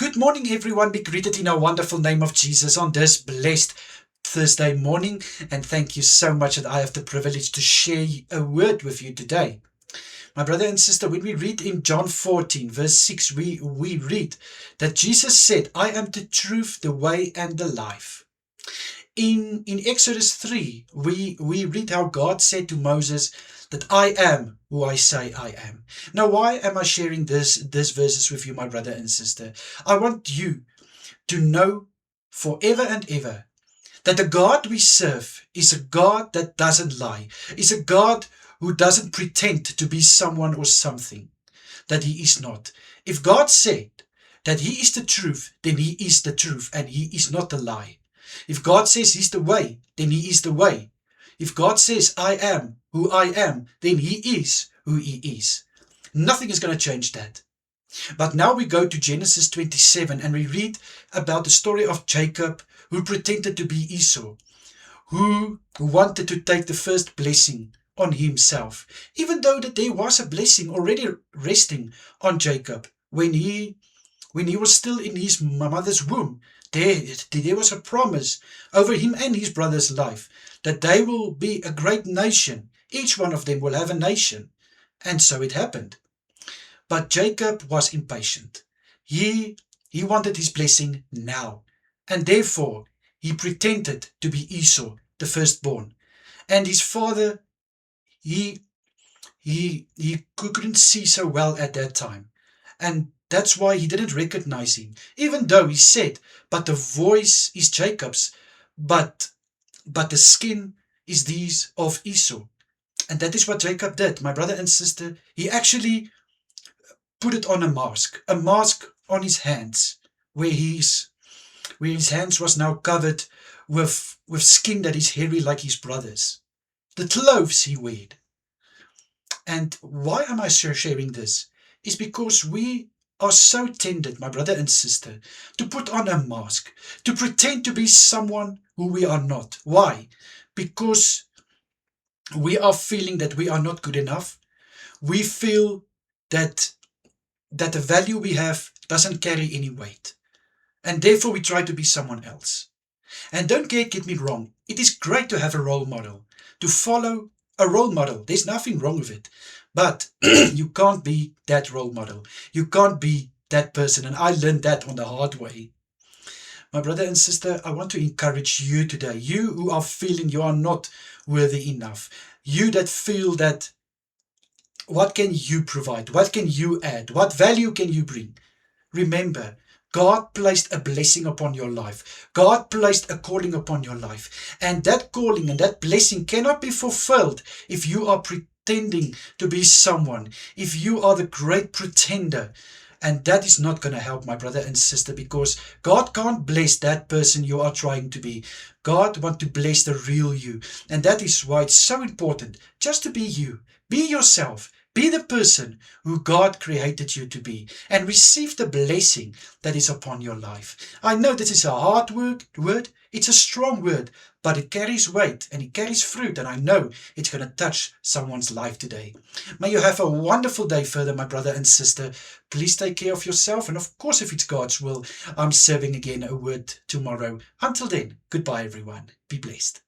Good morning, everyone. Be greeted in our wonderful name of Jesus on this blessed Thursday morning. And thank you so much that I have the privilege to share a word with you today. My brother and sister, when we read in John 14, verse 6, we read that Jesus said, I am the truth, the way, and the life. In Exodus 3, we read how God said to Moses that I am who I say I am. Now, why am I sharing this verses with you, my brother and sister? I want you to know forever and ever that the God we serve is a God that doesn't lie, is a God who doesn't pretend to be someone or something that he is not. If God said that he is the truth, then he is the truth and he is not a lie. If God says he's the way, then he is the way. If God says I am who I am, then he is who he is. Nothing is going to change that. But now we go to Genesis 27 and we read about the story of Jacob, who pretended to be Esau, who wanted to take the first blessing on himself, even though that there was a blessing already resting on Jacob when he was still in his mother's womb. There was a promise over him and his brother's life that they will be a great nation. Each one of them will have a nation. And so it happened. But Jacob was impatient. He wanted his blessing now. And therefore he pretended to be Esau, the firstborn. And his father, he couldn't see so well at that time. And that's why he didn't recognize him, even though he said, but the voice is Jacob's, but the skin is these of Esau. And that is what Jacob did, my brother and sister. He actually put it on a mask on his hands, where his hands was now covered with skin that is hairy like his brother's. The clothes he wore. And why am I sharing this? Is because we are so tended, my brother and sister, to put on a mask, to pretend to be someone who we are not. Why? Because we are feeling that we are not good enough. We feel that the value we have doesn't carry any weight. And therefore we try to be someone else. And don't get me wrong. It is great to have a role model, to follow a role model. There's nothing wrong with it. But you can't be that role model. You can't be that person. And I learned that on the hard way. My brother and sister, I want to encourage you today. You who are feeling you are not worthy enough. You that feel that what can you provide? What can you add? What value can you bring? Remember, God placed a blessing upon your life. God placed a calling upon your life. And that calling and that blessing cannot be fulfilled if you are pretending to be someone, if you are the great pretender. And that is not going to help, my brother and sister, because God can't bless that person you are trying to be. God wants to bless the real you. And that is why it's so important just to be you. Be yourself. Be the person who God created you to be and receive the blessing that is upon your life. I know this is a hard word. It's a strong word, but it carries weight and it carries fruit. And I know it's going to touch someone's life today. May you have a wonderful day further, my brother and sister. Please take care of yourself. And of course, if it's God's will, I'm serving again a word tomorrow. Until then, goodbye, everyone. Be blessed.